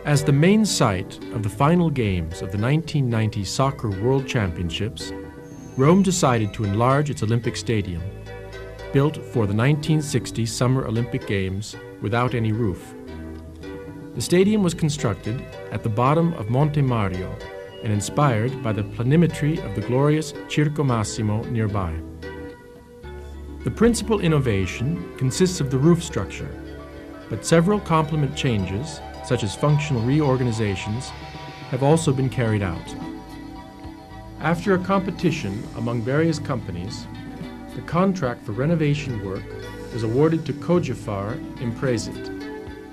As the main site of the final games of the 1990 Soccer World Championships, Rome decided to enlarge its Olympic Stadium, built for the 1960 Summer Olympic Games without any roof. The stadium was constructed at the bottom of Monte Mario and inspired by the planimetry of the glorious Circo Massimo nearby. The principal innovation consists of the roof structure, but several complement changes, such as functional reorganizations, have also been carried out. After a competition among various companies, the contract for renovation work was awarded to Cogifar Impresit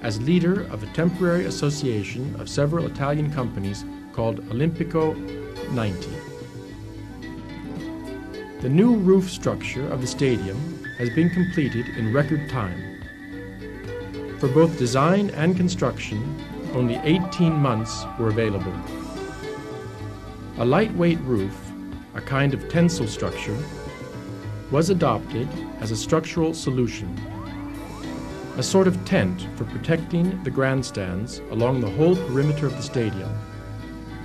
as leader of a temporary association of several Italian companies called Olimpico 90. The new roof structure of the stadium has been completed in record time. For both design and construction, only 18 months were available. A lightweight roof, a kind of tensile structure, was adopted as a structural solution, a sort of tent for protecting the grandstands along the whole perimeter of the stadium,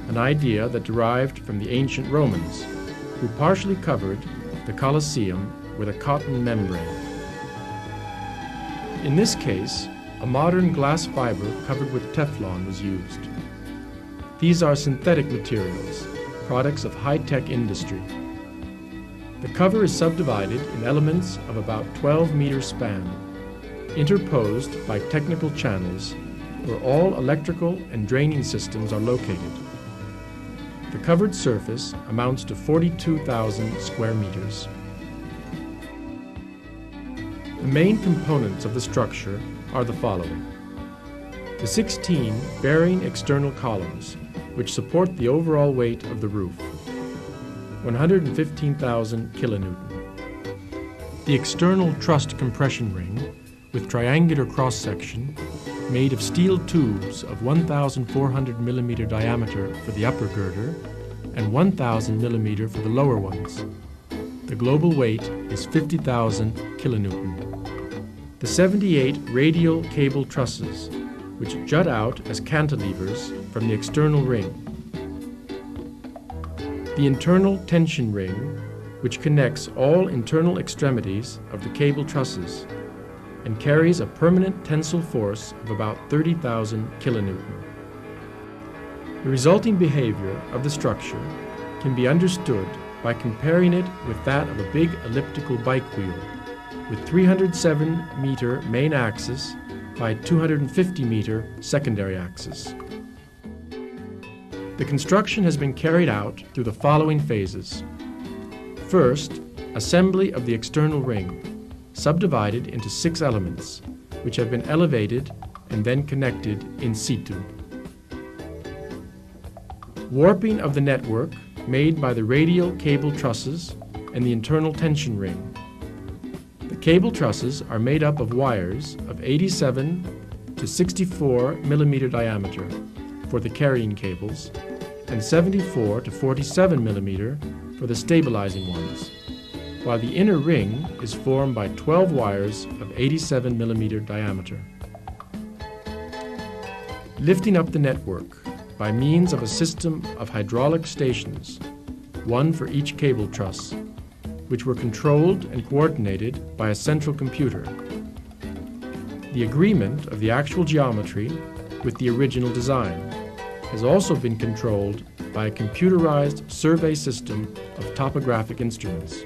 an idea that derived from the ancient Romans, who partially covered the Colosseum with a cotton membrane. In this case, a modern glass fiber covered with Teflon was used. These are synthetic materials, products of high-tech industry. The cover is subdivided in elements of about 12 meters span, interposed by technical channels where all electrical and draining systems are located. The covered surface amounts to 42,000 square meters. The main components of the structure are the following: the 16 bearing external columns, which support the overall weight of the roof, 115,000 kilonewton. The external trussed compression ring, with triangular cross-section, made of steel tubes of 1,400 millimeter diameter for the upper girder and 1,000 millimeter for the lower ones. The global weight is 50,000 kilonewton. The 78 radial cable trusses, which jut out as cantilevers from the external ring. The internal tension ring, which connects all internal extremities of the cable trusses and carries a permanent tensile force of about 30,000 kilonewton. The resulting behavior of the structure can be understood by comparing it with that of a big elliptical bike wheel, with 307-meter main axis by 250-meter secondary axis. The construction has been carried out through the following phases. First, assembly of the external ring, subdivided into 6 elements, which have been elevated and then connected in situ. Warping of the network made by the radial cable trusses and the internal tension ring. The cable trusses are made up of wires of 87 to 64 millimeter diameter for the carrying cables and 74 to 47 millimeter for the stabilizing ones, while the inner ring is formed by 12 wires of 87 millimeter diameter. Lifting up the network by means of a system of hydraulic stations, one for each cable truss, which were controlled and coordinated by a central computer. The agreement of the actual geometry with the original design has also been controlled by a computerized survey system of topographic instruments.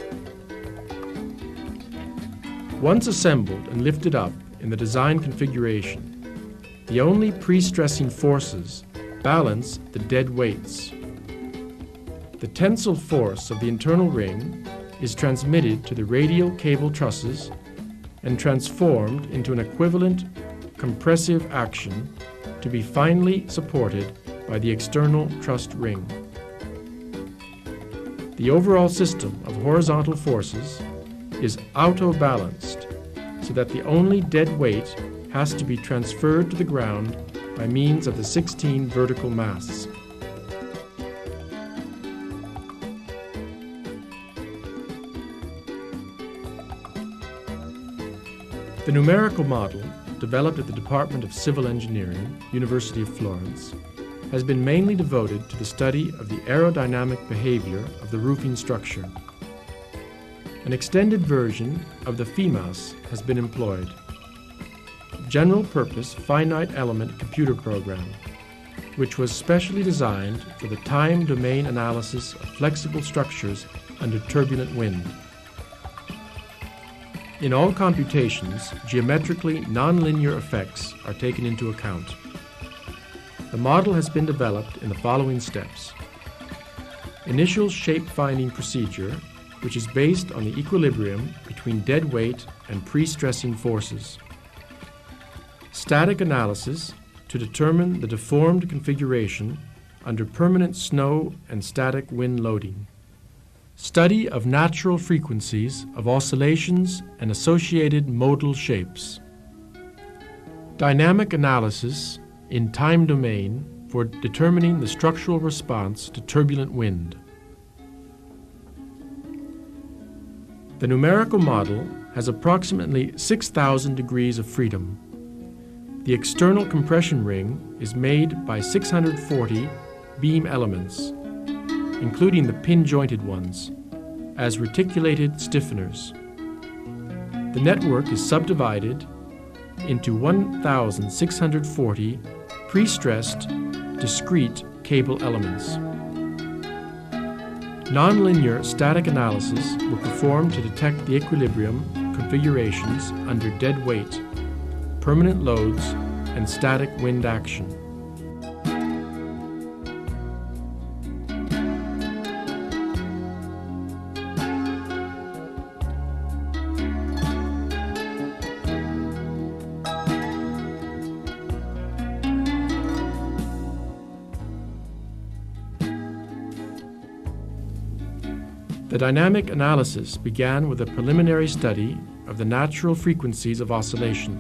Once assembled and lifted up in the design configuration, the only pre-stressing forces balance the dead weights. The tensile force of the internal ring is transmitted to the radial cable trusses and transformed into an equivalent compressive action to be finally supported by the external trussed ring. The overall system of horizontal forces is auto-balanced so that the only dead weight has to be transferred to the ground by means of the 16 vertical masts. The numerical model developed at the Department of Civil Engineering, University of Florence, has been mainly devoted to the study of the aerodynamic behavior of the roofing structure. An extended version of the FEMAS has been employed, general-purpose finite element computer program, which was specially designed for the time domain analysis of flexible structures under turbulent wind. In all computations, geometrically nonlinear effects are taken into account. The model has been developed in the following steps. Initial shape-finding procedure, which is based on the equilibrium between dead weight and pre-stressing forces. Static analysis to determine the deformed configuration under permanent snow and static wind loading. Study of natural frequencies of oscillations and associated modal shapes. Dynamic analysis in time domain for determining the structural response to turbulent wind. The numerical model has approximately 6,000 degrees of freedom. The external compression ring is made by 640 beam elements, including the pin-jointed ones, as reticulated stiffeners. The network is subdivided into 1,640 pre-stressed, discrete cable elements. Nonlinear static analysis were performed to detect the equilibrium configurations under dead weight, permanent loads, and static wind action. The dynamic analysis began with a preliminary study of the natural frequencies of oscillation.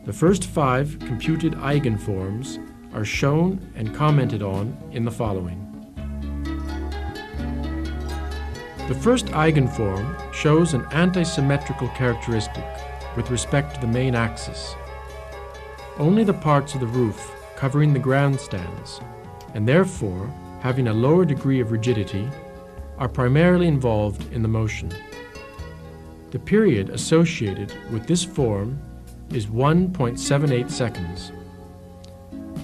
The first 5 computed eigenforms are shown and commented on in the following. The first eigenform shows an antisymmetrical characteristic with respect to the main axis. Only the parts of the roof covering the grandstands, and therefore having a lower degree of rigidity, are primarily involved in the motion. The period associated with this form is 1.78 seconds.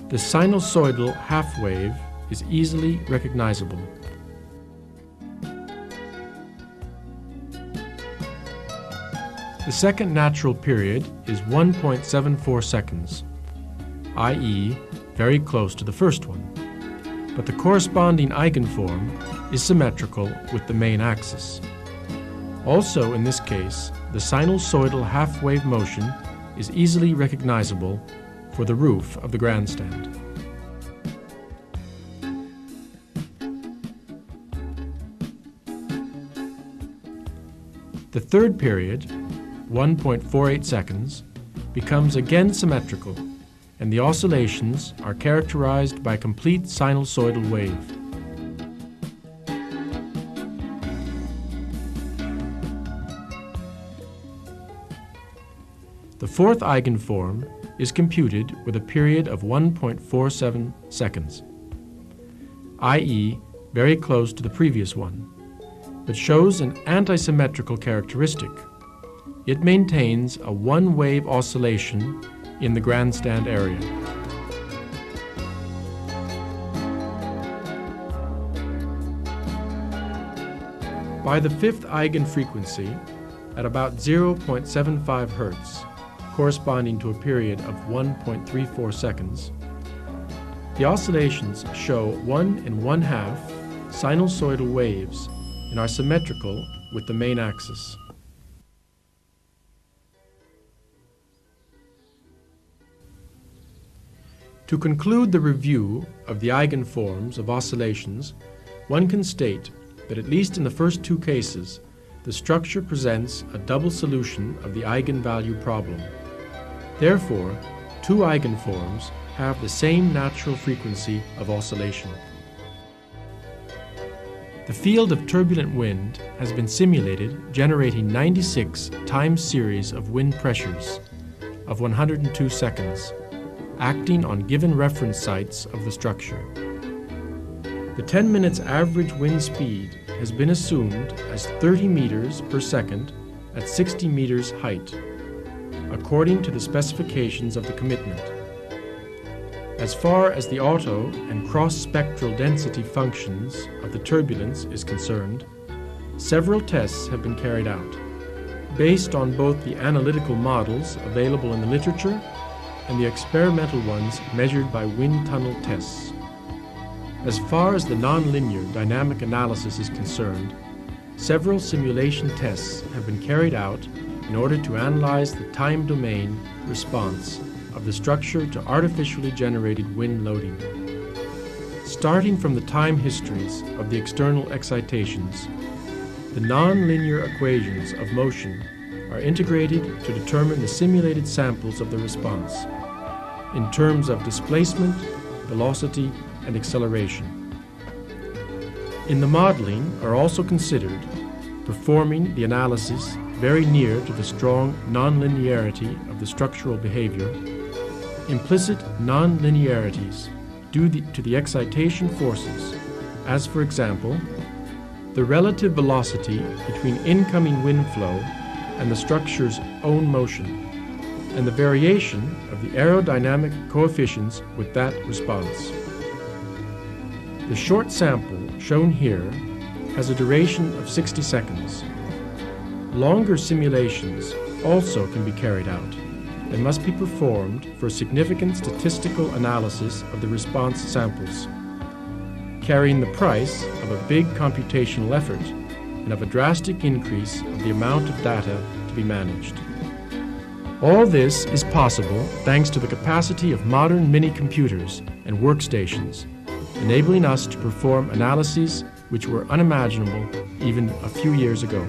The sinusoidal half wave is easily recognizable. The second natural period is 1.74 seconds, i.e., very close to the first one, but the corresponding eigenform is symmetrical with the main axis. Also in this case, the sinusoidal half-wave motion is easily recognizable for the roof of the grandstand. The third period, 1.48 seconds, becomes again symmetrical, and the oscillations are characterized by a complete sinusoidal wave. The fourth eigenform is computed with a period of 1.47 seconds, i.e., very close to the previous one, but shows an antisymmetrical characteristic. It maintains a one-wave oscillation in the grandstand area. By the fifth eigenfrequency, at about 0.75 Hz, corresponding to a period of 1.34 seconds, the oscillations show 1 1/2 sinusoidal waves and are symmetrical with the main axis. To conclude the review of the eigenforms of oscillations, one can state that at least in the first 2 cases, the structure presents a double solution of the eigenvalue problem. Therefore, 2 eigenforms have the same natural frequency of oscillation. The field of turbulent wind has been simulated generating 96 time series of wind pressures, of 102 seconds, acting on given reference sites of the structure. The 10 minutes average wind speed has been assumed as 30 meters per second at 60 meters height, according to the specifications of the commitment. As far as the auto and cross-spectral density functions of the turbulence is concerned, several tests have been carried out, based on both the analytical models available in the literature and the experimental ones measured by wind tunnel tests. As far as the nonlinear dynamic analysis is concerned, several simulation tests have been carried out in order to analyze the time domain response of the structure to artificially generated wind loading. Starting from the time histories of the external excitations, the nonlinear equations of motion are integrated to determine the simulated samples of the response in terms of displacement, velocity, and acceleration. In the modeling are also considered performing the analysis very near to the strong nonlinearity of the structural behavior, implicit nonlinearities due to the excitation forces, as for example, the relative velocity between incoming wind flow and the structure's own motion, and the variation of the aerodynamic coefficients with that response. The short sample shown here has a duration of 60 seconds. Longer simulations also can be carried out and must be performed for significant statistical analysis of the response samples, carrying the price of a big computational effort and of a drastic increase of the amount of data to be managed. All this is possible thanks to the capacity of modern mini-computers and workstations, enabling us to perform analyses which were unimaginable even a few years ago.